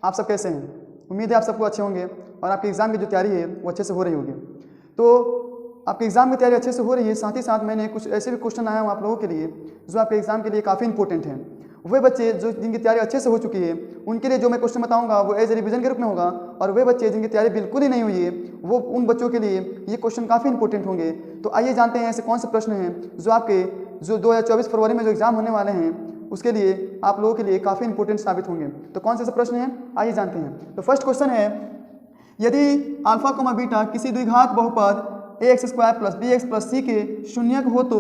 आप सब कैसे हैं? उम्मीद है आप सबको अच्छे होंगे और आपके एग्ज़ाम की जो तैयारी है वो अच्छे से हो रही होगी। तो आपके एग्ज़ाम की तैयारी अच्छे से हो रही है, साथ ही साथ मैंने कुछ ऐसे भी क्वेश्चन आया हूँ आप लोगों के लिए जो आपके एग्ज़ाम के लिए काफ़ी इंपॉर्टेंट हैं। वे बच्चे जो जिनकी तैयारी अच्छे से हो चुकी है उनके लिए जो मैं क्वेश्चन बताऊंगा वो एज ए रिवीजन के रूप में होगा, और वे बच्चे जिनकी तैयारी बिल्कुल ही नहीं हुई है वो उन बच्चों के लिए ये क्वेश्चन काफ़ी इंपॉर्टेंट होंगे। तो आइए जानते हैं ऐसे कौन से प्रश्न हैं जो आपके जो 2024 फरवरी में जो एग्ज़ाम होने वाले हैं उसके लिए आप लोगों के लिए काफ़ी इंपॉर्टेंट साबित होंगे। तो कौन से ऐसे प्रश्न हैं आइए जानते हैं। तो फर्स्ट क्वेश्चन है, यदि अल्फा कोमा बीटा किसी द्विघात बहुपद ax square plus bx plus c के शून्यक हो तो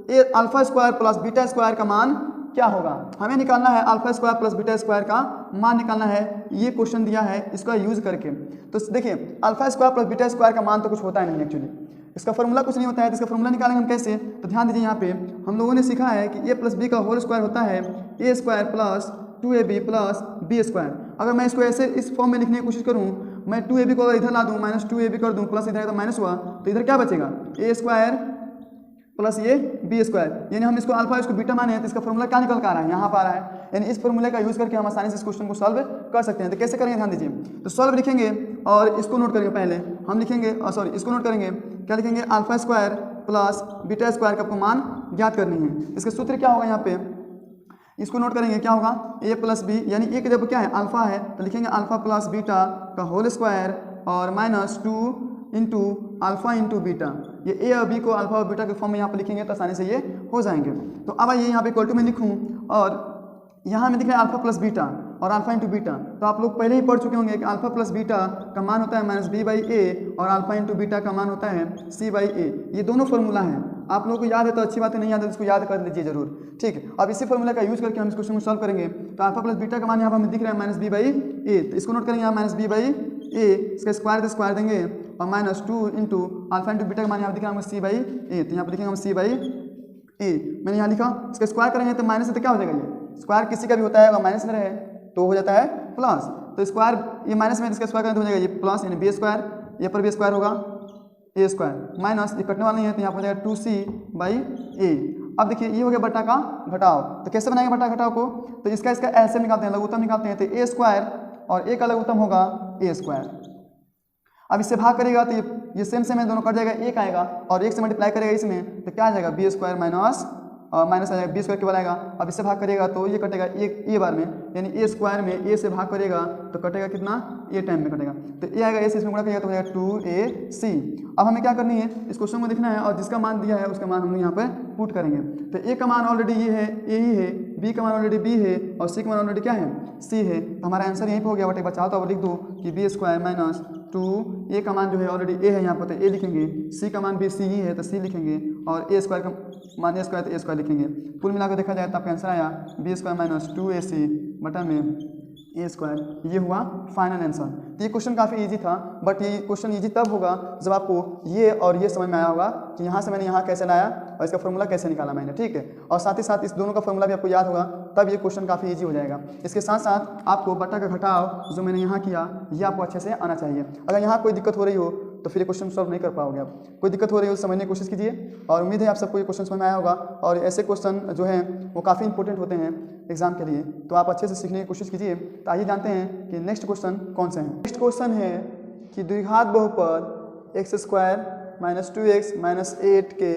ए alpha square plus beta square का मान क्या होगा। हमें निकालना है alpha square plus beta square का मान निकालना है, ये क्वेश्चन दिया है इसका यूज करके। तो देखिए alpha square plus beta square का मान तो कुछ होता है नहीं एक्चुअली, इसका फॉर्मूला कुछ नहीं होता है। तो इसका फॉर्मूला निकालेंगे हम कैसे, तो ध्यान दीजिए यहाँ पे हम लोगों ने सीखा है कि a प्लस बी का होल स्क्वायर होता है a square plus 2ab plus b square. अगर मैं इसको ऐसे इस फॉर्म में लिखने की कोशिश करूँ, मैं 2ab को अगर इधर ला दूँ माइनस 2ab कर दूँ प्लस इधर तो माइनस हुआ, तो इधर क्या बचेगा a स्क्वायर प्लस ये बी स्क्वायर, यानी हम इसको अल्फा इसको बीटा माने हैं तो इसका फॉर्मूला क्या निकल कर आ रहा है, यहाँ पर आ रहा है। यानी इस फॉर्मूले का यूज करके हम आसानी से इस क्वेश्चन को सॉल्व कर सकते हैं। तो कैसे करेंगे ध्यान दीजिए, तो सॉल्व लिखेंगे और इसको नोट करेंगे। पहले हम लिखेंगे सॉरी इसको नोट करेंगे, क्या लिखेंगे alpha square plus beta square का आपको मान ज्ञात करनी है। इसका सूत्र क्या होगा यहाँ पे, इसको नोट करेंगे क्या होगा a प्लस बी, यानी a की जब क्या है अल्फा है तो लिखेंगे अल्फा प्लस बीटा का होल स्क्वायर और minus 2 into alpha into beta. ये a और b को अल्फा और बीटा के फॉर्म में यहाँ पर लिखेंगे तो आसानी से ये हो जाएंगे। तो अब आइए यहाँ पे इक्वल टू में लिखूँ और यहाँ में दिख रहा है अल्फा प्लस बीटा और अल्फा इंटू बीटा। तो आप लोग पहले ही पढ़ चुके होंगे कि अल्फा प्लस बीटा का मान होता है माइनस बी बाई ए और अल्फा इंटू बीटा का मान होता है सी बाई ए। ये दोनों फार्मूला हैं, आप लोगों को याद है तो अच्छी बात है, नहीं याद है तो इसको याद कर लीजिए जरूर। ठीक है, अब इसी फार्मूला का यूज करके हम इस क्वेश्चन को सॉल्व करेंगे। तो अल्फा प्लस बीटा का मान यहाँ पर हमें दिख रहा है माइनस बी बाई ए, तो इसको नोट करेंगे यहाँ माइनस बी बाई ए, इसका स्क्वायर तो स्क्वायर देंगे और minus 2 into alpha into beta का मान यहाँ दिख रहा है सी बाई ए, तो यहाँ पर लिखेंगे हम सी बाई ए। मैंने यहाँ लिखा, इसका स्क्वायर करेंगे तो माइनस से तो क्या हो जाएगा, ये स्क्वायर किसी का भी होता है अगर माइनस में रहे तो हो जाता है प्लस। तो स्क्वायर ये माइनस में इसका स्क्वायर करें तो हो जाएगा ये प्लस, यानी बी स्क्वायर, ये पर बी स्क्वायर होगा ए स्क्वायर माइनस ये कटने वाला नहीं है तो यहाँ पर हो जाएगा 2c बाई ए। अब देखिए ये हो गया बटा का घटाव, तो कैसे बनाएंगे बटा घटाव को, तो इसका ऐसे निकालते हैं, लघुत्तम निकालते हैं। तो ए स्क्वायर और ए का लघुत्तम होगा ए स्क्वायर। अब इससे भाग करेगा तो ये सेम सेम है, दोनों कट जाएगा, एक आएगा और एक से मल्टीप्लाई करेगा इसमें तो क्या आ जाएगा बी स्क्वायर माइनस माइनस आ जाएगा बी स्क्वायर केवल आएगा। अब इससे भाग करेगा तो ये कटेगा एक ए बार में, यानी ए स्क्वायर में ए से भाग करेगा तो कटेगा कितना ए टाइम में कटेगा, तो ए आएगा ए से इसमें गुणा करेगा तो हो जाएगा 2ac। अब हमें क्या करनी है, इस क्वेश्चन को देखना है और जिसका मान दिया है उसका मान हम यहाँ पर पुट करेंगे। तो ए का मान ऑलरेडी ये है, ए ही है, बी का मान ऑलरेडी बी है और सी का मान ऑलरेडी क्या है सी है। तो हमारा आंसर यहीं पर हो गया। बट एक बार चाहो तो अब लिख दो कि बी स्क्वायर माइनस 2, ए का मान जो है ऑलरेडी ए है यहाँ पर तो ए लिखेंगे, सी का मान भी सी ही है तो सी लिखेंगे और ए स्क्वायर का मान ए स्क्वायर तो ए स्क्वायर लिखेंगे। कुल मिलाकर देखा जाए तो आपका आंसर आया बी स्क्वायर माइनस 2ac बटा में ए स्क्वायर। ये हुआ फाइनल आंसर। तो ये क्वेश्चन काफ़ी इजी था, बट ये क्वेश्चन इजी तब होगा जब आपको ये और ये समझ में आया होगा कि यहाँ से मैंने यहाँ कैसे लाया और इसका फॉर्मूला कैसे निकाला मैंने। ठीक है, और साथ ही साथ इस दोनों का फॉर्मूला भी आपको याद होगा, तब ये क्वेश्चन काफ़ी इजी हो जाएगा। इसके साथ साथ आपको बटा का घटाव जो मैंने यहाँ किया ये आपको अच्छे से आना चाहिए। अगर यहाँ कोई दिक्कत हो रही हो तो फिर ये क्वेश्चन सॉल्व नहीं कर पाओगे आप। कोई दिक्कत हो रही हो समझने की कोशिश कीजिए और उम्मीद है आप सबको ये क्वेश्चन समझ में आया होगा। और ऐसे क्वेश्चन जो हैं वो काफ़ी इंपॉर्टेंट होते हैं एग्जाम के लिए, तो आप अच्छे से सीखने की कोशिश कीजिए। तो आइए जानते हैं कि नेक्स्ट क्वेश्चन कौन से हैं। नेक्स्ट क्वेश्चन है कि द्विघात बहुपद x square minus 2x minus 8 के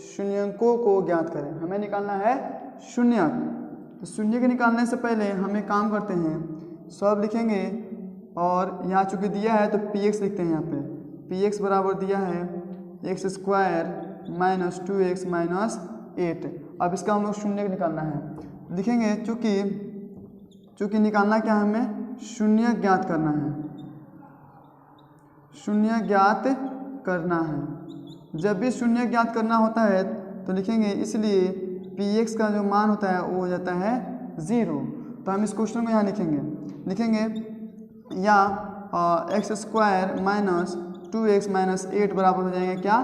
शून्यकों को ज्ञात करें। हमें निकालना है शून्यक। तो शून्य के निकालने से पहले हमें काम करते हैं, सब लिखेंगे और यहाँ चूँकि दिया है तो px लिखते हैं। यहाँ पे px बराबर दिया है x square minus 2x minus 8। अब इसका हम लोग शून्य निकालना है, लिखेंगे चूँकि निकालना क्या है, हमें शून्य ज्ञात करना है, शून्य ज्ञात करना है। जब भी शून्य ज्ञात करना होता है तो लिखेंगे, इसलिए px का जो मान होता है वो हो जाता है 0। तो हम इस क्वेश्चन को यहाँ लिखेंगे या x square minus 2x minus 8 बराबर हो जाएंगे क्या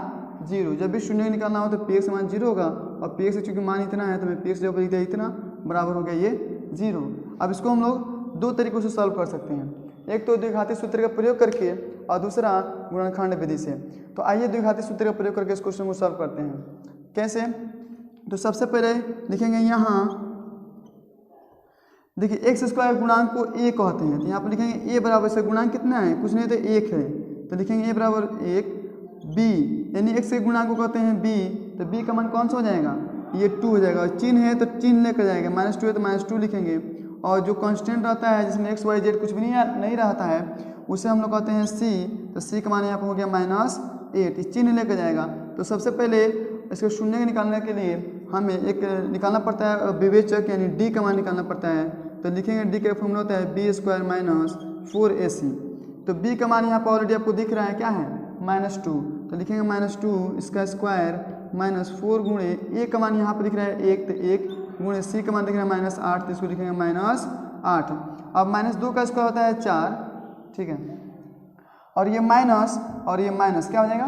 0। जब भी शून्य निकालना हो तो px का मान 0 होगा और px चूँकि मान इतना है तो मैं px जो लिखते इतना बराबर हो गया ये 0। अब इसको हम लोग दो तरीक़ों से सॉल्व कर सकते हैं, एक तो द्विघाती सूत्र का प्रयोग करके और दूसरा गुणनखंड विधि से। तो आइए द्विघाती सूत्र का प्रयोग करके इस क्वेश्चन को सॉल्व करते हैं। कैसे, तो सबसे पहले लिखेंगे यहाँ देखिए एक्स स्क्वायर गुणांक को ए कहते हैं, तो यहाँ पर लिखेंगे ए बराबर से गुणांक कितना है, कुछ नहीं तो एक है, तो लिखेंगे ए बराबर एक, बी यानी एक्स के गुणांक को कहते हैं बी, तो बी का मान कौन सा हो जाएगा, ये 2 हो जाएगा। चिन्ह है तो चिन्ह लेकर जाएगा, -2 है तो -2 लिखेंगे, और जो कांस्टेंट रहता है जिसमें एक्स वाई जेड कुछ भी नहीं रहता है उसे हम लोग कहते हैं सी, तो सी का मान यहाँ पर हो गया -8, चिन्ह लेकर जाएगा। तो सबसे पहले इसको शून्य निकालने के लिए हमें एक निकालना पड़ता है विवेचक, यानी डी का मान निकालना पड़ता है, तो लिखेंगे डी का फॉर्मूला होता है बी स्क्वायर -4ac, तो बी का मान यहाँ पर ऑलरेडी आपको दिख रहा है क्या है, -2, तो लिखेंगे -2 इसका स्क्वायर -4 गुणे ए का मान यहाँ पर दिख रहा है 1, तो 1 गुणे सी का मान दिख रहा है -8, तो इसको लिखेंगे -8। अब -2 का स्क्वायर होता है 4, ठीक है, और ये माइनस और ये माइनस क्या हो जाएगा,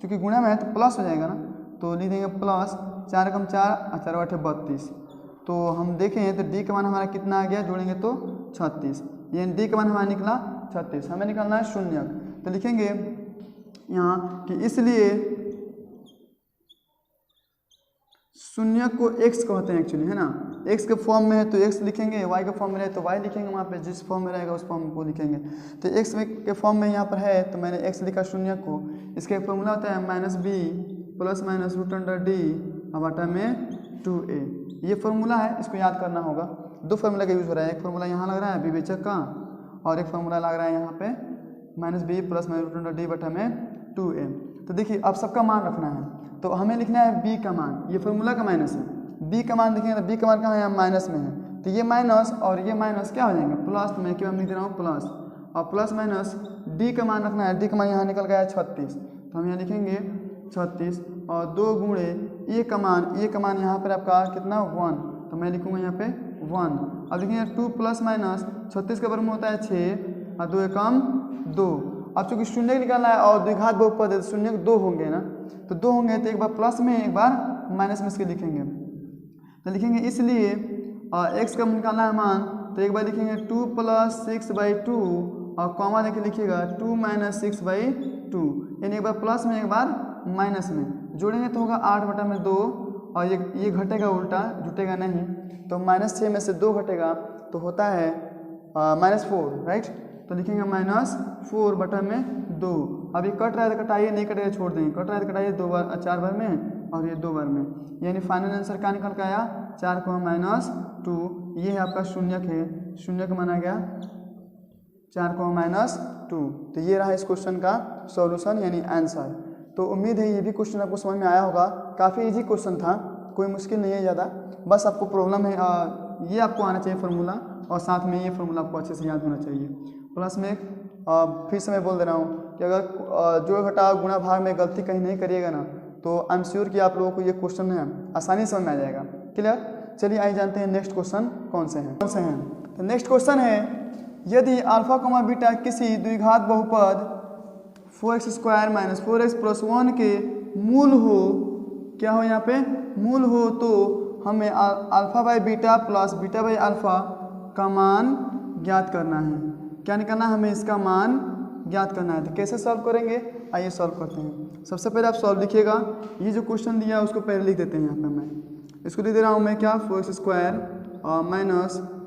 क्योंकि गुणा में है तो प्लस हो जाएगा ना, तो लिख देंगे प्लस 4 कम 4 4 8 32, तो हम देखें तो डी का मान हमारा कितना आ गया, जोड़ेंगे तो 36, यानी डी का मान हमारा निकला 36, हमें निकालना है शून्य, तो लिखेंगे यहाँ कि इसलिए शून्य को x कहते हैं एक्चुअली, है ना, x के फॉर्म में है तो x लिखेंगे, y के फॉर्म में रहे तो y लिखेंगे, वहाँ पे जिस फॉर्म में रहेगा उस फॉर्म को लिखेंगे। तो x के फॉर्म में यहाँ पर है तो मैंने x लिखा शून्य को, इसका फॉर्मूला होता है -b + √d बटा में 2a, ये फार्मूला है, इसको याद करना होगा। दो फार्मूला का यूज़ हो रहा है, एक फार्मूला यहाँ लग रहा है विवेचक का और एक फार्मूला लग रहा है यहाँ पे -b + √d बटा में 2a। तो देखिए अब सबका मान रखना है, तो हमें लिखना है b का मान, ये फार्मूला का माइनस है, b का मान देखेंगे तो b का मान कहाँ है, यहाँ माइनस में है, तो ये माइनस और ये माइनस क्या हो जाएंगे प्लस, तो मैं क्यों लिख दे रहा हूँ प्लस, और प्लस माइनस d का मान रखना है, d का मान यहाँ निकल गया है 36, तो हम यहाँ लिखेंगे 36 और 2 गुणे a का मान यहाँ पर आपका कितना 1, तो मैं लिखूँगा यहाँ पे 1। अब देखिए 2 + माइनस 36 का वर्गमूल होता है 6 और 2 एकम 2। अब चूँकि शून्य निकालना है और द्विघात बहुपद है तो शून्य 2 होंगे ना, तो 2 होंगे तो एक बार प्लस में एक बार माइनस में इसके लिखेंगे, तो लिखेंगे इसलिए x का निकालना है मान, तो एक बार लिखेंगे 2 + 6/2 और कॉमा देके लिखिएगा 2 - 6/2, यानी एक बार प्लस में एक बार माइनस में, जोड़ेंगे तो होगा 8/2 और ये घटेगा उल्टा, जुटेगा नहीं, तो -6 में से 2 घटेगा तो होता है -4, राइट, तो लिखेंगे -4/2। अब ये कट रहा है तो कटाइए, नहीं कटेगा छोड़ देंगे, कट रहा है तो कटाइए 2 बार 4 बार में और ये 2 बार में, यानी फाइनल आंसर क्या निकल के आया 4 को -2, ये है आपका शून्यक है, शून्य का माना गया 4 को -2। तो ये रहा इस क्वेश्चन का सॉल्यूशन यानी आंसर। तो उम्मीद है ये भी क्वेश्चन आपको समझ में आया होगा, काफ़ी इजी क्वेश्चन था, कोई मुश्किल नहीं है ज़्यादा, बस आपको प्रॉब्लम है ये आपको आना चाहिए फार्मूला, और साथ में ये फार्मूला आपको अच्छे से याद होना चाहिए। प्लस में फिर से मैं बोल दे रहा हूँ कि अगर जोड़ घटाव गुणा भाग में गलती कहीं नहीं करिएगा ना, तो आई एम श्योर कि आप लोगों को ये क्वेश्चन है आसानी समझ में आ जाएगा। क्लियर, चलिए आइए जानते हैं नेक्स्ट क्वेश्चन कौन से हैं। तो नेक्स्ट क्वेश्चन है, यदि α, β किसी द्विघात बहुपद 4x² - 4x + 1 के मूल हो, क्या हो यहाँ पे मूल हो, तो हमें α/β + β/α का मान ज्ञात करना है। क्या निकालना है, हमें इसका मान ज्ञात करना है। तो कैसे सॉल्व करेंगे, आइए सॉल्व करते हैं। सबसे पहले आप सॉल्व लिखिएगा, ये जो क्वेश्चन दिया है उसको पहले लिख देते हैं। यहाँ पे मैं इसको लिख दे रहा हूँ मैं क्या 4x² -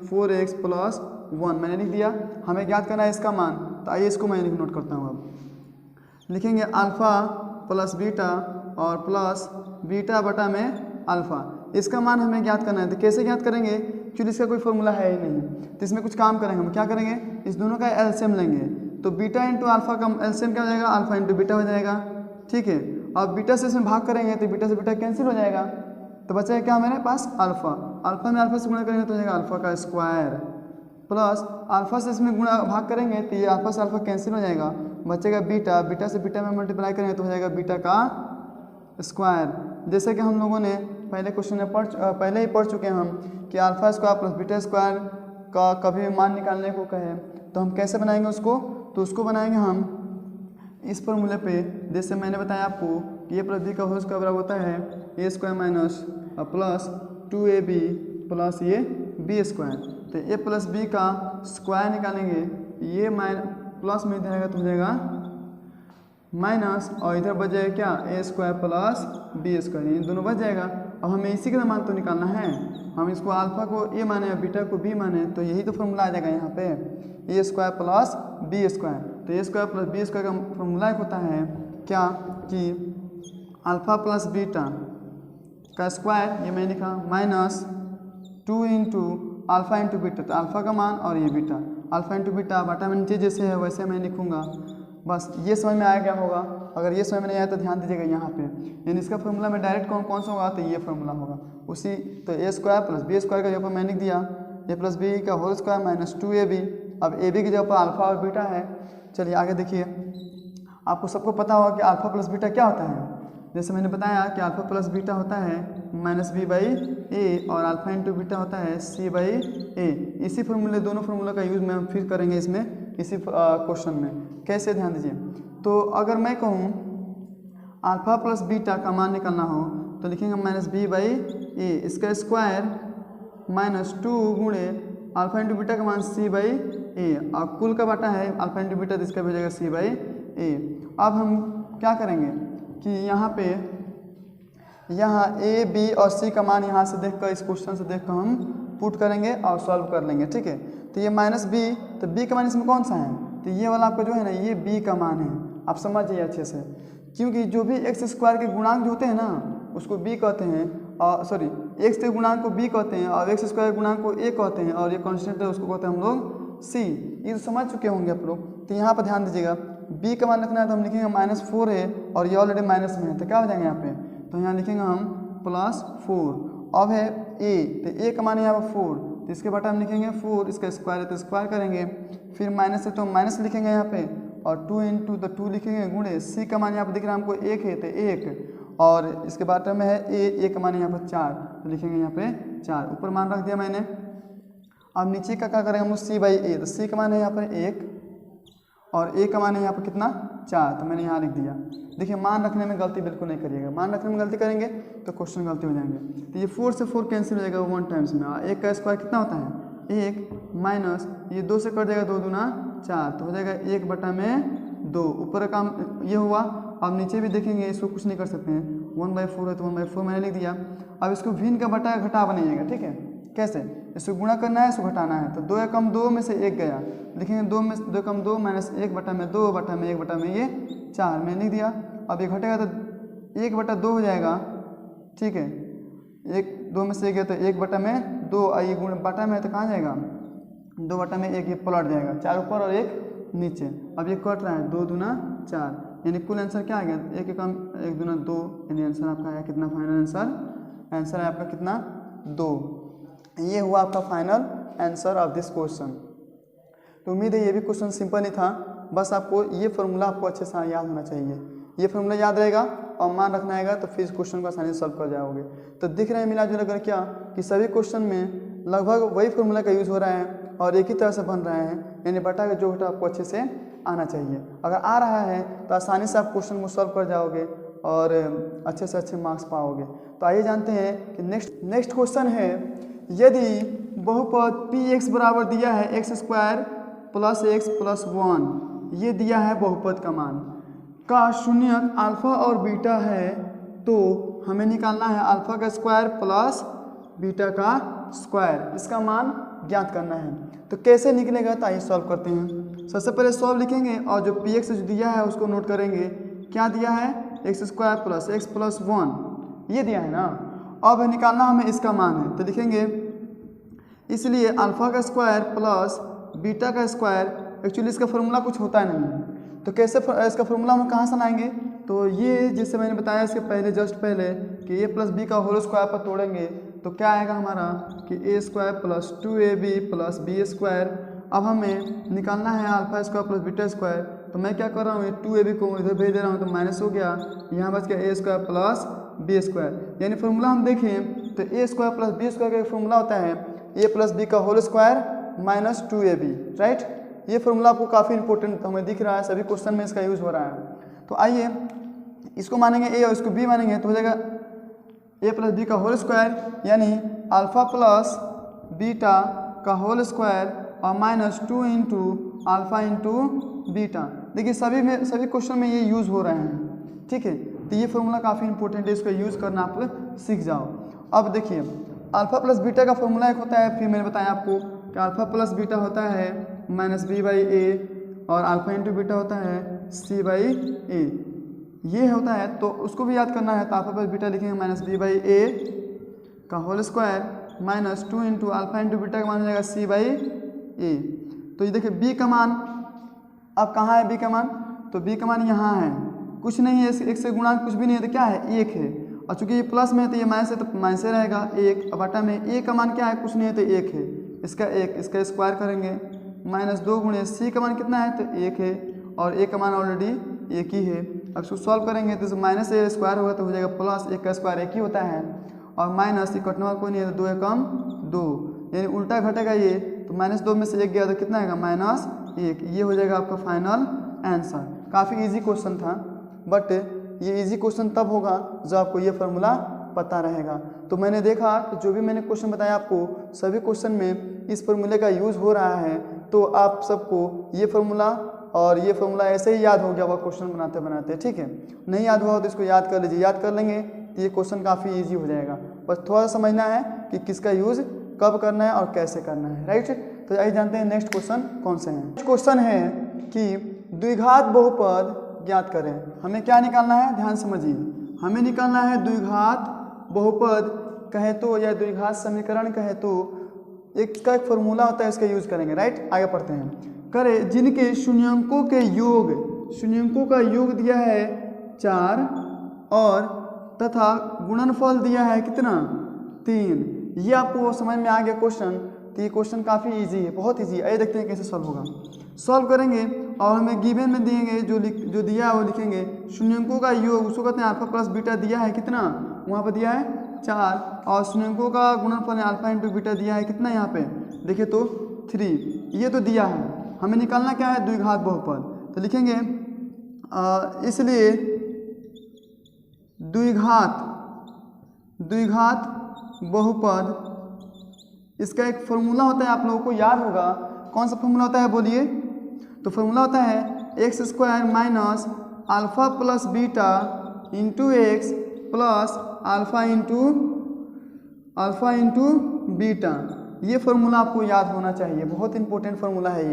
4x + 1 मैंने लिख दिया। हमें ज्ञात करना है इसका मान, तो आइए इसको मैं नोट करता हूँ। अब लिखेंगे α + β और प्लस बीटा बटा में अल्फ़ा, इसका मान हमें ज्ञात करना है। तो कैसे ज्ञात करेंगे, एक्चुअली इसका कोई फॉर्मूला है ही नहीं, तो इसमें कुछ काम करेंगे। हम क्या करेंगे, इस दोनों का एलसीएम लेंगे, तो बीटा इंटू अल्फ़ा का एलसीएम क्या हो जाएगा, अल्फ़ा इंटू बीटा हो जाएगा। ठीक है, अब बीटा से इसमें भाग करेंगे तो बीटा से बीटा कैंसिल हो जाएगा, तो बचेगा क्या हमारे पास अल्फ़ा। अल्फ़ा में अल्फ़ा से गुणा करेंगे तो हो जाएगा अल्फ़ा का स्क्वायर, प्लस अल्फ़ा से इसमें गुणा भाग करेंगे तो ये अल्फ़ा से अल्फ़ा कैंसिल हो जाएगा, बचेगा बीटा। बीटा से बीटा में मल्टीप्लाई करेंगे तो हो जाएगा बीटा का स्क्वायर। जैसे कि हम लोगों ने पहले क्वेश्चन में पहले ही पढ़ चुके हैं हम कि alpha square plus beta square का कभी मान निकालने को कहे तो हम कैसे बनाएंगे उसको, तो उसको बनाएंगे हम इस फॉर्मूले पे, जैसे मैंने बताया आपको कि ए प्लस बी का होल स्क्वायर बराबर होता है a square minus plus 2ab plus ये बी स्क्वायर। तो ए प्लस बी का स्क्वायर निकालेंगे, ये प्लस में इधर आएगा तो हो जाएगा माइनस, और इधर बच जाएगा क्या ए स्क्वायर प्लस बी स्क्वायर, ये दोनों बच जाएगा। अब हमें इसी का मान तो निकालना है, हम इसको अल्फा को ए माने या बीटा को बी माने, तो यही तो फॉर्मूला आ जाएगा यहाँ पे, ए स्क्वायर प्लस बी स्क्वायर। तो ए स्क्वायर प्लस बी स्क्वायर का फॉर्मूला एक होता है क्या कि अल्फा प्लस बीटा का स्क्वायर, ये मैंने लिखा, minus 2 into alpha into beta, तो अल्फा का मान और ये बीटा, अल्फा इंटू बीटा बटा में नीचे जैसे है वैसे मैं लिखूंगा। बस ये समझ में आ गया होगा। अगर ये समझ में नहीं आया तो ध्यान दीजिएगा यहाँ पे, यानी इसका फॉर्मूला में डायरेक्ट कौन सा होगा, तो ये फॉर्मूला होगा उसी। तो ए स्क्वायर प्लस बी स्क्वायर का जगह पर मैंने लिख दिया ए प्लस बी का होल स्क्वायर माइनस 2ab। अब ए बी की जगह पर अल्फा और बीटा है। चलिए आगे देखिए, आपको सबको पता होगा कि अल्फा प्लस बीटा क्या होता है। जैसे मैंने बताया कि अल्फा प्लस बीटा होता है माइनस बी बाई ए और अल्फा इंटू बीटा होता है सी बाई ए। इसी फॉर्मूले, दोनों फार्मूला का यूज़ में हम फिर करेंगे इसमें, इसी क्वेश्चन में। कैसे, ध्यान दीजिए। तो अगर मैं कहूँ अल्फा प्लस बीटा का मान निकालना हो तो लिखेंगे माइनस बी बाई ए, इसका स्क्वायर माइनस 2 गुणे अल्फा इंटू बीटा का मान सी बाई ए, और कुल का बाटा है अल्फा इंटू बीटा, तो इसका भेजेगा सी बाई ए। अब हम क्या करेंगे कि यहाँ ए बी और सी का मान यहाँ से देखकर, इस क्वेश्चन से देखकर हम पुट करेंगे और सॉल्व कर लेंगे, ठीक है। तो ये माइनस बी, तो बी का मान इसमें कौन सा है, तो ये वाला आपका जो है ना, ये बी का मान है। आप समझ जाइए अच्छे से, क्योंकि जो भी एक्स स्क्वायर के गुणांक जो होते हैं ना उसको बी कहते हैं, और सॉरी एक्स के गुणांक को बी कहते हैं और एक्स स्क्वायर के गुणांक को ए कहते हैं, और ये कॉन्स्टेंट है उसको कहते हैं हम लोग सी। ये तो समझ चुके होंगे आप लोग। तो यहाँ पर ध्यान दीजिएगा, बी का मान रखना है तो हम लिखेंगे -4 है और ये ऑलरेडी माइनस में है, तो क्या हो जाएंगे यहाँ पे, तो यहाँ लिखेंगे हम +4। अब है ए, तो ए का मान है यहाँ पर 4, तो इसके बटा हम लिखेंगे 4, इसका स्क्वायर है तो स्क्वायर करेंगे, फिर माइनस है तो माइनस लिखेंगे यहाँ पे, और 2 इंटू तो 2 लिखेंगे गुणे, सी का मान यहाँ पर दिख रहा है हमको 1 है तो 1, और इसके बाद में है ए का मान यहाँ पर 4, तो लिखेंगे यहाँ पे 4, ऊपर मान रख दिया मैंने। अब नीचे का क्या करेंगे हम, सी बाई ए, तो सी का मान है यहाँ पर 1 और ए का मान है यहाँ पर कितना 4, तो मैंने यहाँ लिख दिया। देखिए मान रखने में गलती बिल्कुल नहीं करिएगा, मान रखने में गलती करेंगे तो क्वेश्चन गलती हो जाएंगे। तो ये 4 से 4 कैंसिल हो जाएगा 1 टाइम्स में, और 1 का स्क्वायर कितना होता है 1 माइनस ये 2 से कट जाएगा 2 दूना 4, तो हो जाएगा 1 बटा में 2, ऊपर का काम ये हुआ। अब नीचे भी देखेंगे, इसको कुछ नहीं कर सकते हैं, 1/4 है तो 1/4 मैंने लिख दिया। अब इसको भिन्न का बटा घटा बनाइएगा, ठीक है। कैसे, इसको गुणा करना है, इसको घटाना है, तो 2 या कम 2 में से 1 गया, लिखेंगे 2 में 2 कम 2 माइनस 1 बटा में 2 बटा में 1 बटा में ये 4 मैंने लिख दिया। अब ये घटेगा तो 1 बटा 2 हो जाएगा, ठीक है। 2 में से 1 गया तो 1 बटा में 2, ये गुण बटा में है तो कहाँ जाएगा 2 बटा में 1, ये पलट जाएगा, 4 ऊपर और 1 नीचे। अब ये कट रहा है 2 दूना 4, यानी कुल आंसर क्या आ गया 1 कम 1 दूना 2, यानी आंसर आपका आया कितना, फाइनल आंसर है आपका कितना 2। ये हुआ आपका final answer of this question. तो उम्मीद है ये भी क्वेश्चन सिंपल ही था, बस आपको ये फार्मूला आपको अच्छे से याद होना चाहिए। ये फार्मूला याद रहेगा और मान रखना आएगा तो फिर इस क्वेश्चन को आसानी से सॉल्व कर जाओगे। तो दिख रहे हैं मिला जुला कर क्या कि सभी क्वेश्चन में लगभग वही फार्मूला का यूज़ हो रहा है और एक ही तरह से बन रहे हैं, यानी बटा का जो घटा आपको अच्छे से आना चाहिए। अगर आ रहा है तो आसानी से आप क्वेश्चन को सॉल्व कर जाओगे और अच्छे से अच्छे मार्क्स पाओगे। तो आइए जानते हैं कि नेक्स्ट क्वेश्चन है, यदि बहुपद px बराबर दिया है x square plus x plus 1, ये दिया है बहुपद का मान का शून्यक अल्फा और बीटा है, तो हमें निकालना है अल्फा का स्क्वायर प्लस बीटा का स्क्वायर, इसका मान ज्ञात करना है। तो कैसे निकलेगा, तो आइए सॉल्व करते हैं। सबसे पहले सॉल्व लिखेंगे और जो px जो दिया है उसको नोट करेंगे। क्या दिया है x square plus x plus 1, ये दिया है ना। अब निकालना हमें इसका मान है, तो लिखेंगे इसलिए अल्फा का स्क्वायर प्लस बीटा का स्क्वायर, एक्चुअली इसका फॉर्मूला कुछ होता है नहीं, तो कैसे इसका फॉर्मूला हम कहाँ से लाएंगे, तो ये जैसे मैंने बताया इसके पहले जस्ट पहले कि a प्लस बी का होल स्क्वायर पर तोड़ेंगे तो क्या आएगा हमारा कि a square plus 2ab plus b square. अब हमें निकालना है alpha square plus beta square, तो मैं क्या कर रहा हूँ 2ab को इधर भेज दे रहा हूँ तो माइनस हो गया, यहाँ बच गया a square plus b square. यानी फॉर्मूला हम देखें तो a square plus b square का फॉर्मूला होता है a प्लस बी का whole square minus 2ab, right. ये फॉर्मूला आपको काफ़ी इंपॉर्टेंट हमें दिख रहा है, सभी क्वेश्चन में इसका यूज़ हो रहा है। तो आइए इसको मानेंगे a और इसको b मानेंगे तो हो जाएगा a प्लस बी का होल स्क्वायर, यानी अल्फा प्लस बीटा का होल स्क्वायर और minus 2 into alpha into beta. देखिए सभी क्वेश्चन में ये यूज़ हो रहे हैं, ठीक है। तो ये फॉर्मूला काफ़ी इंपॉर्टेंट है, इसका यूज़ करना आप सीख जाओ। अब देखिए अल्फा प्लस बीटा का फॉर्मूला एक होता है, फिर मैंने बताया आपको कि अल्फा प्लस बीटा होता है -b/a और अल्फा इंटू बीटा होता है c/a, ये होता है। तो उसको भी याद करना है, तो अल्फा प्लस बीटा लिखेंगे -b/a का whole square -2 into alpha into beta का मान हो जाएगा c/a। तो ये देखिए b का मान अब कहाँ है, b का मान, तो b का मान यहाँ है, कुछ नहीं है, एक से गुणा कुछ भी नहीं है, तो क्या है 1 है, और चूंकि ये प्लस में है तो ये माइनस है, तो माइनस से रहेगा 1, अब बटा में a का मान क्या है, कुछ नहीं है तो 1 है, इसका स्क्वायर करेंगे -2 गुणे c का मान कितना है तो 1 है, और a का मान ऑलरेडी 1 ही है। अब इसको सॉल्व करेंगे तो माइनस से स्क्वायर होगा तो हो जाएगा प्लस, 1 का स्क्वायर 1 ही होता है, और माइनस ये कटने वाला कोई नहीं है, तो 2 एकम 2, यानी उल्टा घटेगा ये, तो -2 में से 1 गया तो कितना आएगा -1, ये हो जाएगा आपका फाइनल आंसर। काफ़ी इजी क्वेश्चन था, बट ये इजी क्वेश्चन तब होगा जब आपको ये फार्मूला पता रहेगा। तो मैंने देखा कि जो भी मैंने क्वेश्चन बताया आपको, सभी क्वेश्चन में इस फार्मूले का यूज़ हो रहा है, तो आप सबको ये फार्मूला और ये फार्मूला ऐसे ही याद हो गया होगा क्वेश्चन बनाते बनाते, ठीक है। नहीं याद हुआ तो इसको याद कर लीजिए, याद कर लेंगे तो ये क्वेश्चन काफ़ी ईजी हो जाएगा, बस थोड़ा सा समझना है कि किसका यूज़ कब करना है और कैसे करना है, राइट। तो आइए जानते हैं नेक्स्ट क्वेश्चन कौन से हैं। नेक्स्ट क्वेश्चन है कि द्विघात बहुपद ज्ञात करें। हमें क्या निकालना है, ध्यान समझिए, हमें निकालना है द्विघात बहुपद कहे तो या द्विघात समीकरण कहे तो इसका एक फॉर्मूला होता है, इसका यूज करेंगे, राइट। आगे पढ़ते हैं। करें जिनके शून्यंकों के योग, शून्यंकों का योग दिया है 4 और तथा गुणनफल दिया है कितना 3। ये आपको समझ में आ गया क्वेश्चन, तो ये क्वेश्चन काफ़ी इजी है, बहुत इजी है। आइए देखते हैं कैसे सॉल्व होगा। सॉल्व करेंगे और हमें गिवन में देंगे जो दिया है वो लिखेंगे। शून्यंकों का योग उसको कहते हैं अल्फा प्लस बीटा, दिया है कितना, वहाँ पर दिया है 4, और शून्यंकों का गुणनफल अल्फा इंटू बीटा दिया है कितना, यहाँ पे देखिए तो 3, ये तो दिया है। हमें निकालना क्या है, द्विघात बहुपद, तो लिखेंगे इसलिए द्विघात बहुपद, इसका एक फॉर्मूला होता है, आप लोगों को याद होगा। कौन सा फॉर्मूला होता है बोलिए, तो फॉर्मूला होता है x² minus alpha plus beta into x plus alpha into beta. ये फॉर्मूला आपको याद होना चाहिए, बहुत इंपॉर्टेंट फार्मूला है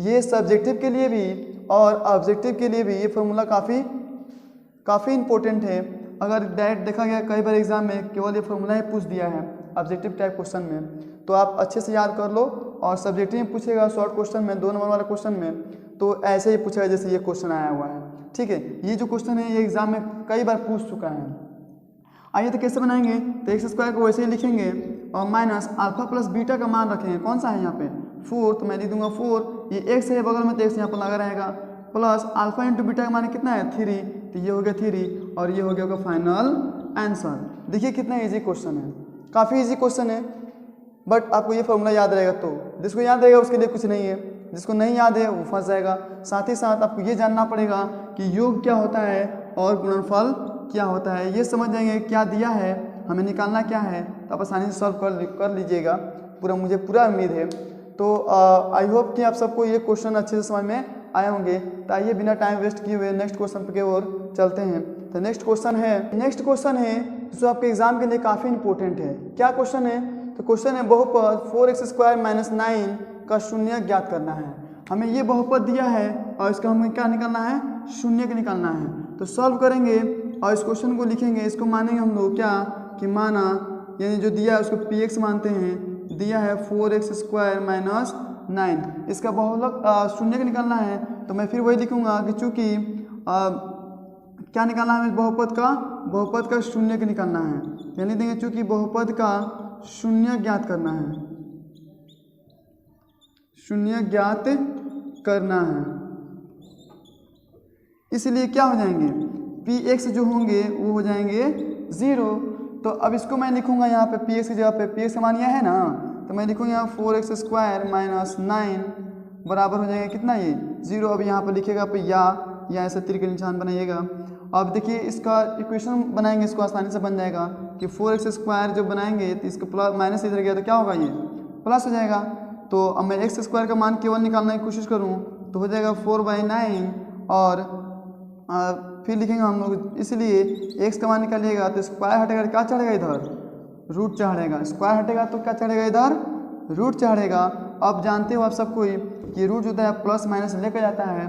ये सब्जेक्टिव के लिए भी और ऑब्जेक्टिव के लिए भी ये फार्मूला काफ़ी इंपॉर्टेंट है। अगर डायरेक्ट देखा गया कई बार एग्जाम में केवल ये फार्मूला ही पूछ दिया है ऑब्जेक्टिव टाइप क्वेश्चन में, तो आप अच्छे से याद कर लो, और सब्जेक्टिव में पूछेगा शॉर्ट क्वेश्चन में 2 नंबर वाला क्वेश्चन में, तो ऐसे ही पूछेगा जैसे ये क्वेश्चन आया हुआ है, ठीक है। ये जो क्वेश्चन है ये एग्जाम में कई बार पूछ चुका है। आइए तो कैसे बनाएंगे, तो x² को वैसे ही लिखेंगे और माइनस अल्फा प्लस बीटा का मान रखेंगे, कौन सा है यहाँ पे 4, तो मैं लिख दूंगा 4, ये x है बगल में तो x यहाँ पर लगा रहेगा, प्लस अल्फा इंटू बीटा का मान कितना है 3, तो ये हो गया 3 और ये हो गया फाइनल आंसर। देखिए कितना ईजी क्वेश्चन है, काफ़ी ईजी क्वेश्चन है, बट आपको ये फॉर्मूला याद रहेगा, तो जिसको याद रहेगा उसके लिए कुछ नहीं है, जिसको नहीं याद है वो फंस जाएगा। साथ ही साथ आपको ये जानना पड़ेगा कि योग क्या होता है और गुणनफल क्या होता है, ये समझ जाएंगे क्या दिया है हमें निकालना क्या है, तो आप आसानी से सॉल्व कर लीजिएगा, मुझे पूरा उम्मीद है। तो आई होप कि आप सबको ये क्वेश्चन अच्छे से समझ में आए होंगे। तो आइए बिना टाइम वेस्ट किए हुए नेक्स्ट क्वेश्चन की ओर चलते हैं। तो नेक्स्ट क्वेश्चन है जो आपके एग्जाम के लिए काफ़ी इंपॉर्टेंट है। क्या क्वेश्चन है, तो क्वेश्चन है बहुपद 4x² माइनस 9 का शून्य ज्ञात करना है। हमें ये बहुपद दिया है और इसका हमें क्या निकालना है, शून्य का निकालना है। तो सॉल्व करेंगे और इस क्वेश्चन को लिखेंगे, इसको मानेंगे हम लोग क्या कि माना, यानी जो दिया है उसको px मानते हैं, दिया है 4x² माइनस 9, इसका बहुलक शून्य का निकालना है। तो मैं फिर वही लिखूंगा कि चूँकि क्या निकालना है, बहुपद का शून्य का निकालना है, यानी देंगे चूँकि बहुपद का शून्य ज्ञात करना है, शून्य ज्ञात करना है, इसलिए क्या हो जाएंगे px जो होंगे वो हो जाएंगे 0। तो अब इसको मैं लिखूंगा यहाँ पे px की जगह पे, px का मान यह है ना, तो मैं लिखूंगा यहाँ 4x² माइनस 9 बराबर हो जाएगा कितना, ये 0। अब यहाँ पर लिखेगा पे या ऐसे तीर के निशान बनाइएगा। अब देखिए इसका इक्वेशन बनाएंगे, इसको आसानी से बन जाएगा कि 4x² जब बनाएंगे तो इसका प्लस माइनस इधर गया तो क्या होगा, ये प्लस हो जाएगा। तो अब मैं x² का मान केवल निकालने की कोशिश करूँ तो हो जाएगा 4/9 और फिर लिखेंगे हम लोग, इसलिए x का मान निकालिएगा तो स्क्वायर हटेगा, क्या चढ़ेगा इधर रूट चढ़ेगा, स्क्वायर हटेगा तो क्या चढ़ेगा इधर, रूट चढ़ेगा। अब जानते हो आप सबको ही कि रूट जो होता है प्लस माइनस लेकर जाता है,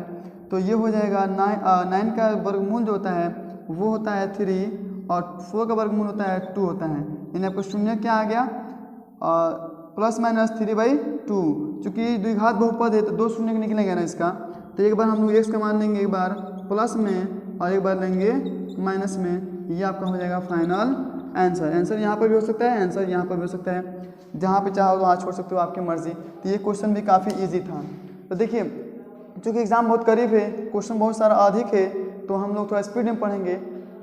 तो ये हो जाएगा 9 का वर्गमूल जो होता है वो होता है 3 और 4 का वर्गमूल होता है 2 होता है। यानी आपको शून्य क्या आ गया, प्लस माइनस 3/2। चूँकि द्विघात बहुपद है तो 2 शून्य निकलेंगे ना इसका, तो एक बार हम लोग x का मान लेंगे, एक बार प्लस में और एक बार लेंगे माइनस में। ये आपका हो जाएगा फाइनल आंसर। आंसर यहाँ पर भी हो सकता है, आंसर यहाँ पर भी हो सकता है, जहाँ पे चाहो वहाँ छोड़ सकते हो, आपकी मर्जी। तो ये क्वेश्चन भी काफ़ी इजी था। तो देखिए चूँकि एग्ज़ाम बहुत करीब है, क्वेश्चन बहुत सारा अधिक है, तो हम लोग थोड़ा स्पीड में पढ़ेंगे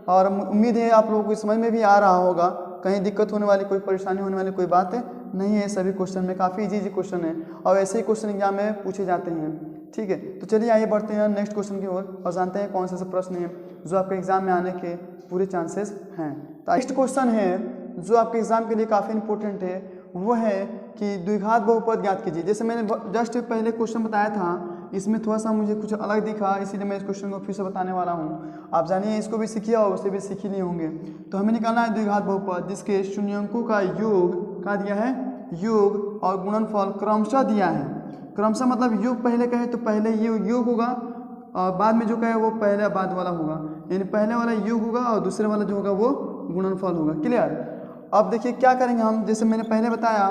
और उम्मीद है आप लोगों को समझ में भी आ रहा होगा, कहीं दिक्कत होने वाली, कोई परेशानी होने वाली कोई बात नहीं है। सभी क्वेश्चन में काफ़ी इजी क्वेश्चन है और ऐसे ही क्वेश्चन एग्जाम में पूछे जाते हैं। ठीक है, तो चलिए आइए बढ़ते हैं नेक्स्ट क्वेश्चन की ओर और जानते हैं कौन से प्रश्न हैं जो आपके एग्जाम में आने के पूरे चांसेस हैं। तो नेक्स्ट क्वेश्चन है जो आपके एग्जाम के लिए काफ़ी इंपॉर्टेंट है, वो है कि द्विघात बहुपद ज्ञात कीजिए। जैसे मैंने जस्ट पहले क्वेश्चन बताया था, इसमें थोड़ा सा मुझे कुछ अलग दिखा, इसीलिए मैं इस क्वेश्चन को फिर से बताने वाला हूँ। आप जानिए इसको भी सीखिए और उसे भी सीख ही नहीं होंगे। तो हमें निकालना है द्विघात बहुपद जिसके शून्यंकों का योग का दिया है, योग और गुणनफल क्रमशः दिया है। क्रमशः मतलब योग पहले का है तो पहले ये योग होगा और बाद में जो का है वो पहले बाद वाला होगा, यानी पहले वाला योग होगा और दूसरे वाला जो होगा वो गुणनफल होगा। क्लियर। अब देखिए क्या करेंगे हम, जैसे मैंने पहले बताया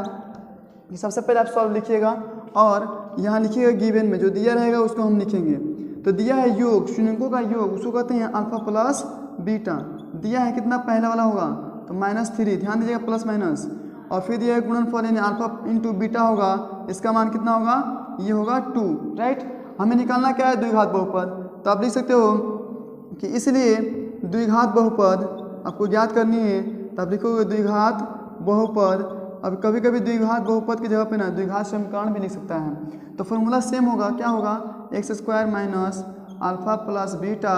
कि सबसे पहले आप सॉल्व लिखिएगा और यहाँ लिखिएगा गिवन में जो दिया रहेगा उसको हम लिखेंगे। तो दिया है योग, शून्यंकों का योग, उसको कहते हैं अल्फा प्लस बीटा। दिया है कितना, पहला वाला होगा तो -3, ध्यान दीजिएगा प्लस माइनस, और फिर दिया है गुणनफल यानी अल्फा इंटू बीटा होगा, इसका मान कितना होगा, ये होगा 2, राइट। हमें निकालना क्या है, द्विघात बहुपद। तो आप लिख सकते हो कि इसलिए द्विघात बहुपद आपको ज्ञात करनी है, तब लिखोगे द्विघात बहुपद। अब कभी कभी द्विघात बहुपद की जगह पे ना द्विघात समीकरण भी लिख सकता है। तो फॉर्मूला सेम होगा, क्या होगा, x² minus alpha plus beta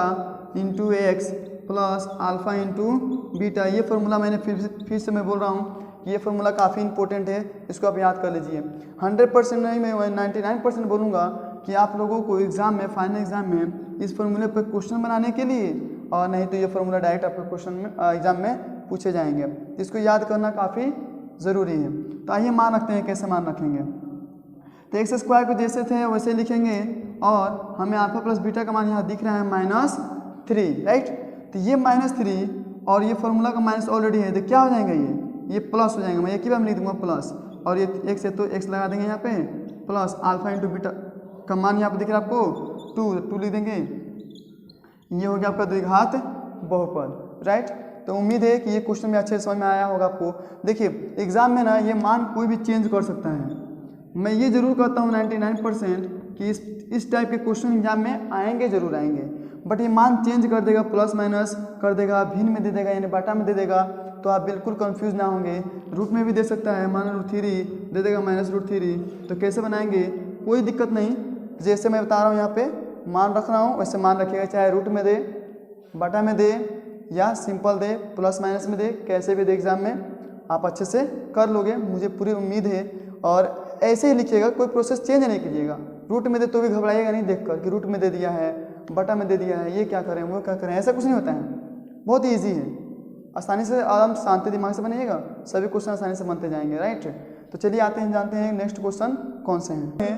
into x plus alpha into beta. ये फार्मूला मैंने फिर से मैं बोल रहा हूँ कि ये फार्मूला काफ़ी इंपॉर्टेंट है, इसको आप याद कर लीजिए। 100% नहीं, मैं 99% बोलूँगा कि आप लोगों को एग्ज़ाम में, फाइनल एग्ज़ाम में इस फार्मूले पर क्वेश्चन बनाने के लिए, और नहीं तो ये फार्मूला डायरेक्ट आपके क्वेश्चन में एग्ज़ाम में पूछे जाएंगे। इसको याद करना काफ़ी ज़रूरी है। तो आइए मान रखते हैं, कैसे मान रखेंगे। तो x² को जैसे थे वैसे लिखेंगे और हमें अल्फा प्लस बीटा का मान यहाँ दिख रहा है -3, राइट। तो ये -3 और ये फार्मूला का माइनस ऑलरेडी है, तो क्या हो जाएगा, ये प्लस हो जाएगा। मैं एक ही बार में लिख दूंगा प्लस, और ये x है तो x लगा देंगे यहाँ पे, प्लस अल्फा इंटू बीटा का मान यहाँ पे दिख रहा है आपको 2 लिख देंगे। ये हो गया आपका द्विघात बहुपद, राइट। तो उम्मीद है कि ये क्वेश्चन में अच्छे समझ में आया होगा आपको। देखिए एग्जाम में ना ये मान कोई भी चेंज कर सकता है। मैं ये जरूर कहता हूँ 99% कि इस टाइप के क्वेश्चन एग्जाम में आएंगे, जरूर आएंगे, बट ये मान चेंज कर देगा, प्लस माइनस कर देगा, भिन्न में दे देगा यानी बाटा में दे देगा, तो आप बिल्कुल कंफ्यूज ना होंगे। रूट में भी दे सकता है, -√3 दे देगा -√3, तो कैसे बनाएंगे, कोई दिक्कत नहीं। जैसे मैं बता रहा हूँ यहाँ पे मान रख रहा हूँ वैसे मान रखिएगा, चाहे रूट में दे, बाटा में दे या सिंपल दे, प्लस माइनस में दे, कैसे भी दे एग्जाम में आप अच्छे से कर लोगे, मुझे पूरी उम्मीद है। और ऐसे ही लिखिएगा, कोई प्रोसेस चेंज नहीं कीजिएगा। रूट में दे तो भी घबराइएगा नहीं देखकर कि रूट में दे दिया है, बटा में दे दिया है, ये क्या करें वो क्या करें, ऐसा कुछ नहीं होता है। बहुत ईजी है, आसानी से आराम शांति दिमाग से बनाइएगा, सभी क्वेश्चन आसानी से बनते जाएंगे, राइट। तो चलिए आते हैं, जानते हैं नेक्स्ट क्वेश्चन कौन से हैं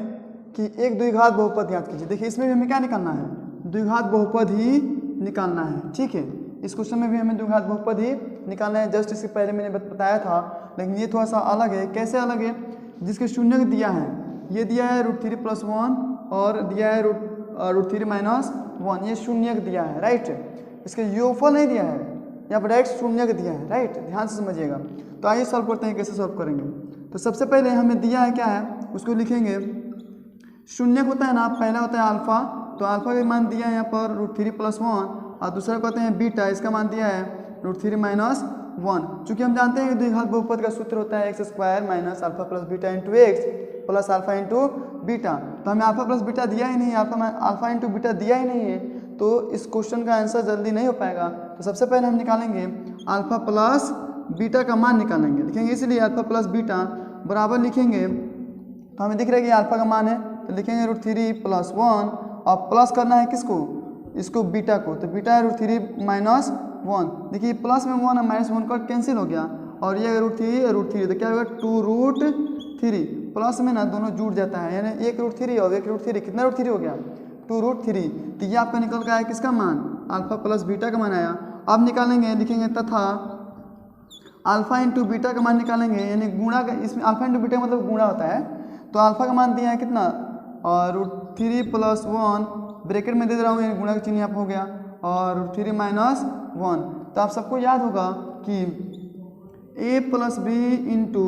कि एक द्विघात बहुपद याद कीजिए। देखिए इसमें भी हमें क्या निकालना है, द्विघात बहुपद ही निकालना है, ठीक है। इस क्वेश्चन में भी हमें द्विघात बहुपद ही निकालना है। जस्ट इससे पहले मैंने बताया था, लेकिन ये थोड़ा सा अलग है। कैसे अलग है, जिसके शून्य दिया है, ये दिया है √3 + 1 और दिया है √3 - 1, ये शून्य दिया है, राइट। इसके योगफल नहीं दिया है, यहाँ पर डायरेक्ट शून्य दिया है, राइट। ध्यान से समझिएगा। तो आइए सॉल्व करते हैं, कैसे सॉल्व करेंगे। तो सबसे पहले हमें दिया है क्या है, उसको लिखेंगे। शून्य होता है ना, पहला होता है अल्फा, तो अल्फा का मान दिया है यहाँ पर √3 + 1 और दूसरा कहते हैं बीटा, इसका मान दिया है √3 - 1। चूँकि हम जानते हैं कि द्विघात बहुपद का सूत्र होता है x² minus alpha plus beta into x plus alpha into beta. तो हमें अल्फा प्लस बीटा दिया ही नहीं, अल्फा इंटू बीटा दिया ही नहीं है, तो इस क्वेश्चन का आंसर जल्दी नहीं हो पाएगा। तो सबसे पहले हम निकालेंगे अल्फा प्लस बीटा का मान निकालेंगे, लिखेंगे इसलिए अल्फा प्लस बीटा बराबर लिखेंगे। तो हमें दिख रहा है कि अल्फा का मान है, तो लिखेंगे √3 + 1 और प्लस करना है किसको, इसको बीटा को, तो बीटा है √3 - 1। देखिए प्लस में 1 और -1 का कैंसिल हो गया, और ये √3 तो क्या होगा 2√3 प्लस में ना दोनों जुड़ जाता है, यानी 1√3 और 1√3 कितना √3 हो गया 2√3। तो ये आपका निकल का आया किसका मान, अल्फा प्लस बीटा का मान आया। अब निकालेंगे, लिखेंगे तथा अल्फा इंटू बीटा का मान निकालेंगे, यानी गुणा का, इसमें अल्फा इंटू बीटा मतलब गुणा होता है। तो अल्फा का मान दिया है कितना और √3 + 1 ब्रैकेट में दे रहा हूँ, यानी गुणा का चिन्ह यहाँ पर हो गया और √3 - 1। तो आप सबको याद होगा कि a + b into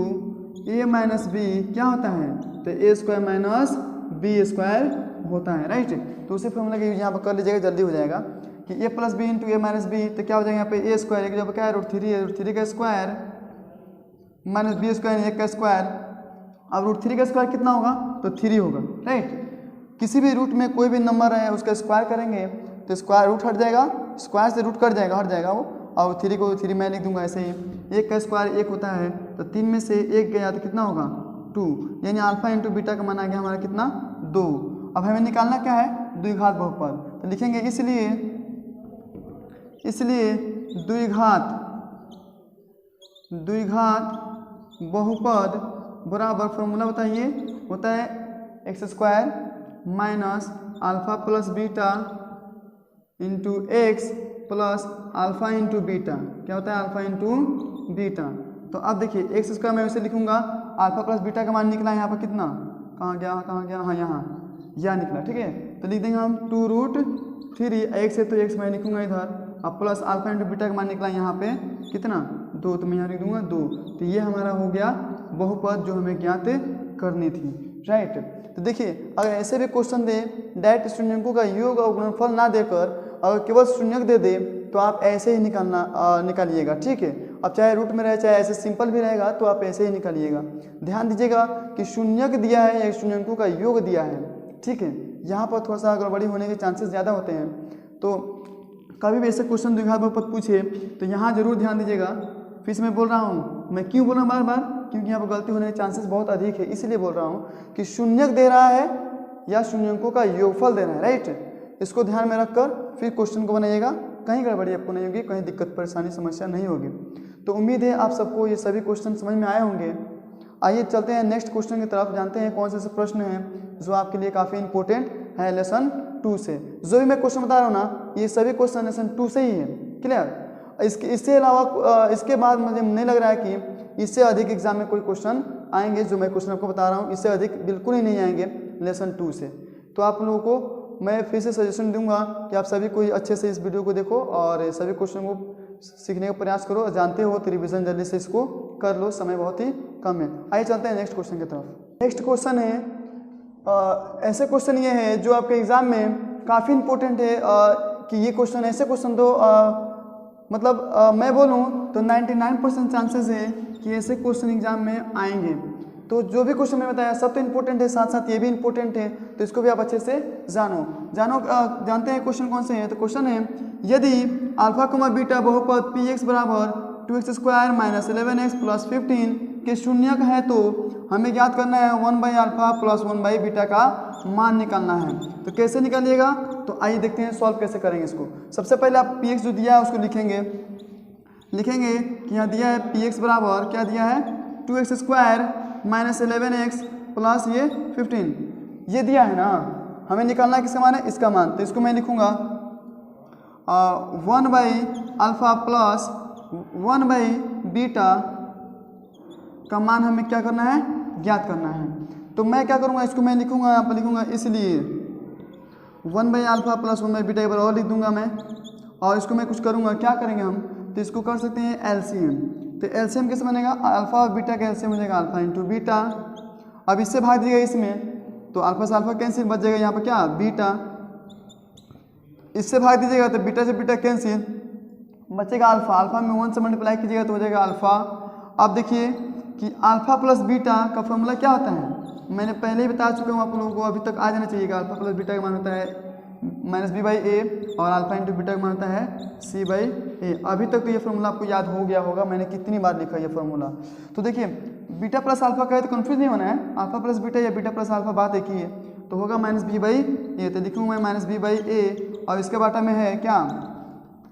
a - b क्या होता है, तो a² - b² होता है, राइट। तो उसी फॉर्मूला का यूज यहाँ पर कर लीजिएगा, जल्दी हो जाएगा कि a + b into a - b तो क्या हो जाएगा यहाँ पे a², एक जब क्या है √3 है, √3 का स्क्वायर माइनस b² 1 का स्क्वायर। अब √3 का स्क्वायर कितना होगा, तो 3 होगा, राइट। किसी भी रूट में कोई भी नंबर है उसका स्क्वायर करेंगे तो स्क्वायर रूट हट जाएगा, स्क्वायर से रूट कट जाएगा, हट जाएगा वो, और 3 को 3 मैं लिख दूंगा ऐसे ही। 1 का स्क्वायर 1 होता है, तो 3 में से 1 गया तो कितना होगा 2, यानी अल्फा इंटू बीटा का मान आ गया हमारा कितना 2। अब हमें निकालना क्या है, द्विघात बहुपद। तो लिखेंगे इसलिए द्विघात बहुपद बराबर, फॉर्मूला बताइए, होता है x² minus alpha plus beta into x plus alpha into beta, क्या होता है अल्फा इंटू बीटा। तो अब देखिए x² मैं वैसे लिखूंगा, अल्फा प्लस बीटा का मान निकला यहाँ पर कितना, कहाँ गया, हाँ यहाँ यह निकला, ठीक है। तो लिख देंगे हम 2√3, x है तो x मैं लिखूंगा इधर, अब प्लस अल्फा इंटू बीटा का मान निकला यहाँ पे कितना 2, तो मैं यहाँ लिख दूंगा 2। तो ये हमारा हो गया बहुपद जो हमें ज्ञात करनी थी, राइट। तो देखिए अगर ऐसे भी क्वेश्चन दे, डायरेक्ट शून्यकों का योग और गुणनफल ना देकर अगर केवल शून्यक दे दे तो आप ऐसे ही निकालिएगा, ठीक है। अब चाहे रूट में रहे चाहे ऐसे सिंपल भी रहेगा तो आप ऐसे ही निकालिएगा। ध्यान दीजिएगा कि शून्यक दिया है या शून्यकों का योग दिया है, ठीक है। यहाँ पर थोड़ा सा गड़बड़ी होने के चांसेस ज़्यादा होते हैं। तो कभी भी ऐसे क्वेश्चन द्विघात बहुपद पूछे तो यहाँ जरूर ध्यान दीजिएगा। फिर से मैं बोल रहा हूँ, मैं क्यों बोल रहा हूँ बार बार, क्योंकि यहाँ पर गलती होने के चांसेस बहुत अधिक है, इसलिए बोल रहा हूँ कि शून्यक दे रहा है या शून्यकों का योगफल दे रहा है, राइट। इसको ध्यान में रखकर फिर क्वेश्चन को बनाइएगा, कहीं गड़बड़ी आपको नहीं होगी, कहीं दिक्कत परेशानी समस्या नहीं होगी। तो उम्मीद है आप सबको ये सभी क्वेश्चन समझ में आए होंगे। आइए चलते हैं नेक्स्ट क्वेश्चन की तरफ, जानते हैं कौन से प्रश्न हैं जो आपके लिए काफ़ी इंपॉर्टेंट है लेसन 2 से। जो भी मैं क्वेश्चन बता रहा हूँ ना, ये सभी क्वेश्चन लेसन 2 से ही है, क्लियर। इसके अलावा इसके बाद मुझे नहीं लग रहा है कि इससे अधिक एग्जाम में कोई क्वेश्चन आएंगे। जो मैं क्वेश्चन आपको बता रहा हूँ इससे अधिक बिल्कुल ही नहीं आएंगे लेसन 2 से। तो आप लोगों को मैं फिर से सजेशन दूंगा कि आप सभी कोई अच्छे से इस वीडियो को देखो और सभी क्वेश्चन को सीखने का प्रयास करो। जानते हो तो रिविजन जल्दी से इसको कर लो, समय बहुत ही कम है। आइए चलते हैं नेक्स्ट क्वेश्चन की तरफ। नेक्स्ट क्वेश्चन है, ऐसे क्वेश्चन ये है जो आपके एग्जाम में काफ़ी इंपॉर्टेंट है कि ये क्वेश्चन ऐसे क्वेश्चन तो मैं बोलूँ तो 99% चांसेस है कि ऐसे क्वेश्चन एग्जाम में आएंगे। तो जो भी क्वेश्चन मैंने बताया सब तो इम्पोर्टेंट है, साथ साथ ये भी इम्पोर्टेंट है, तो इसको भी आप अच्छे से जानते हैं क्वेश्चन कौन से हैं। तो क्वेश्चन है, यदि अल्फा कोमा बीटा बहुपद px बराबर 2x² - 11x + 15 के शून्यक है तो हमें ज्ञात करना है 1/α + 1/बीटा का मान निकालना है। तो कैसे निकालिएगा, तो आइए देखते हैं सॉल्व कैसे करेंगे इसको। सबसे पहले आप px जो दिया है उसको लिखेंगे कि यहाँ दिया है px बराबर क्या दिया है 2x² - 11x प्लस ये 15, ये दिया है ना। हमें निकालना है किसका मान है, इसका मान। तो इसको मैं लिखूंगा 1/α प्लस 1/बीटा का मान हमें क्या करना है, ज्ञात करना है। तो मैं क्या करूंगा, इसको मैं लिखूंगा यहाँ पर लिखूंगा, इसलिए 1/α प्लस 1/बीटा एक बार और लिख दूंगा मैं। और इसको मैं कुछ करूंगा, क्या करेंगे हम, तो इसको कर सकते हैं एलसीएम। तो एलसीएम कैसे बनेगा, अल्फा और बीटा का एलसीएम हो जाएगा अल्फा इंटू बीटा। अब इससे भाग दीजिएगा इसमें, तो अल्फा से अल्फा कैंसिल, बच जाएगा यहाँ पर क्या बीटा। इससे भाग दीजिएगा तो बीटा से बीटा कैंसिल, बचेगा अल्फा। अल्फा में 1 से मल्टीप्लाई कीजिएगा तो हो जाएगा अल्फा। अब देखिए कि अल्फा प्लस बीटा का फॉर्मूला क्या होता है, मैंने पहले ही बता चुका हूँ आप लोगों को, अभी तक आ जाना चाहिएगा। अल्फा प्लस बीटा का मान होता है -b/a और अल्फा इंटू बीटा का मान होता है c/a। अभी तक तो ये फॉर्मूला आपको याद हो गया होगा, मैंने कितनी बार लिखा ये फॉर्मूला। तो देखिए बीटा प्लस अल्फा का है तो कन्फ्यूज नहीं होना है, अल्फा प्लस बीटा या बीटा प्लस अल्फा बात एक ही है। तो होगा -b/a, तो लिखूँ मैं -b/a और इसके बाटा में है क्या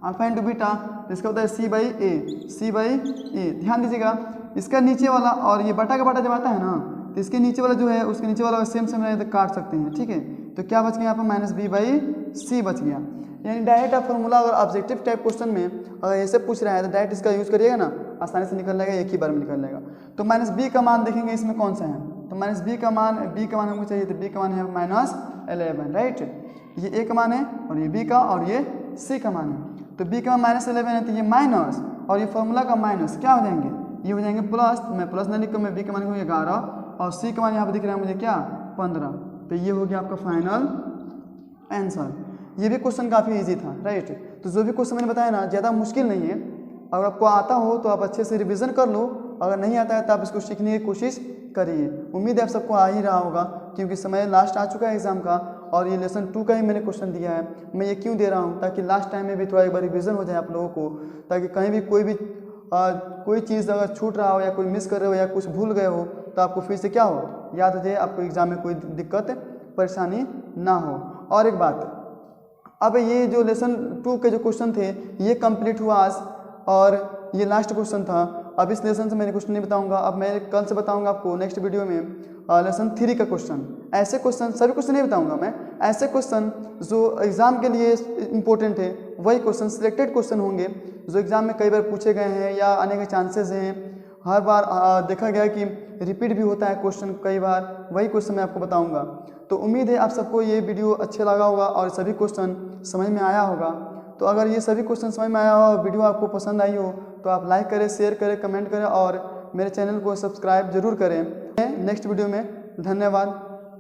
अल्फा इंटू बीटा, इसका होता है सी बाई ए। ध्यान दीजिएगा, इसका नीचे वाला और ये बटा का बटा जब आता है ना, तो इसके नीचे वाला जो है उसके नीचे वाला सेम रहे तो काट सकते हैं, ठीक है। तो क्या बच गया यहाँ पर माइनस बी बाई सी बच गया। यानी डायरेक्ट आप फॉर्मूला और ऑब्जेक्टिव टाइप क्वेश्चन में अगर ऐसे पूछ रहा है तो डायरेक्ट इसका यूज़ करिएगा ना, आसानी से निकल जाएगा, एक ही बार में निकल जाएगा। तो माइनस बी का मान देखेंगे इसमें कौन सा है, तो माइनस बी का मान हमको चाहिए, तो बी का मान है -11, राइट। ये ए का मान है और ये बी का और ये सी का मान है। तो बी का मान -11 है, तो ये माइनस और ये फॉर्मूला का माइनस क्या हो जाएंगे, ये हो जाएंगे प्लस। मैं प्लस नहीं लिखूँ, मैं बी का मान लिखूँगा 11 और सी का मान यहाँ पर दिख रहा है मुझे क्या 15। तो ये हो गया आपका फाइनल आंसर। ये भी क्वेश्चन काफ़ी इजी था, राइट। तो जो भी क्वेश्चन मैंने बताया ना ज़्यादा मुश्किल नहीं है, अगर आपको आता हो तो आप अच्छे से रिवीजन कर लो, अगर नहीं आता है तो आप इसको सीखने की कोशिश करिए। उम्मीद है आप सबको आ ही रहा होगा, क्योंकि समय लास्ट आ चुका है एग्जाम का और ये लेसन 2 का ही मैंने क्वेश्चन दिया है। मैं ये क्यों दे रहा हूँ, ताकि लास्ट टाइम में भी थोड़ा एक बार रिविजन हो जाए आप लोगों को, ताकि कहीं भी कोई चीज़ अगर छूट रहा हो या कोई मिस कर रहे हो या कुछ भूल गए हो तो आपको फिर से क्या हो, याद हो जाए, आपको एग्जाम में कोई दिक्कत परेशानी ना हो। और एक बात, अब ये जो लेसन 2 के जो क्वेश्चन थे ये कंप्लीट हुआ आज और ये लास्ट क्वेश्चन था। अब इस लेसन से मैंने क्वेश्चन नहीं बताऊंगा, अब मैं कल से बताऊंगा आपको नेक्स्ट वीडियो में लेसन 3 का क्वेश्चन। ऐसे क्वेश्चन, सभी क्वेश्चन नहीं बताऊंगा मैं, ऐसे क्वेश्चन जो एग्ज़ाम के लिए इम्पोर्टेंट है, वही क्वेश्चन सिलेक्टेड क्वेश्चन होंगे जो एग्ज़ाम में कई बार पूछे गए हैं या आने के चांसेस हैं। हर बार देखा गया कि रिपीट भी होता है क्वेश्चन कई बार, वही क्वेश्चन मैं आपको बताऊंगा। तो उम्मीद है आप सबको ये वीडियो अच्छा लगा होगा और सभी क्वेश्चन समझ में आया होगा। तो अगर ये सभी क्वेश्चन समझ में आया हो और वीडियो आपको पसंद आई हो तो आप लाइक करें, शेयर करें, कमेंट करें और मेरे चैनल को सब्सक्राइब जरूर करें। नेक्स्ट वीडियो में, धन्यवाद।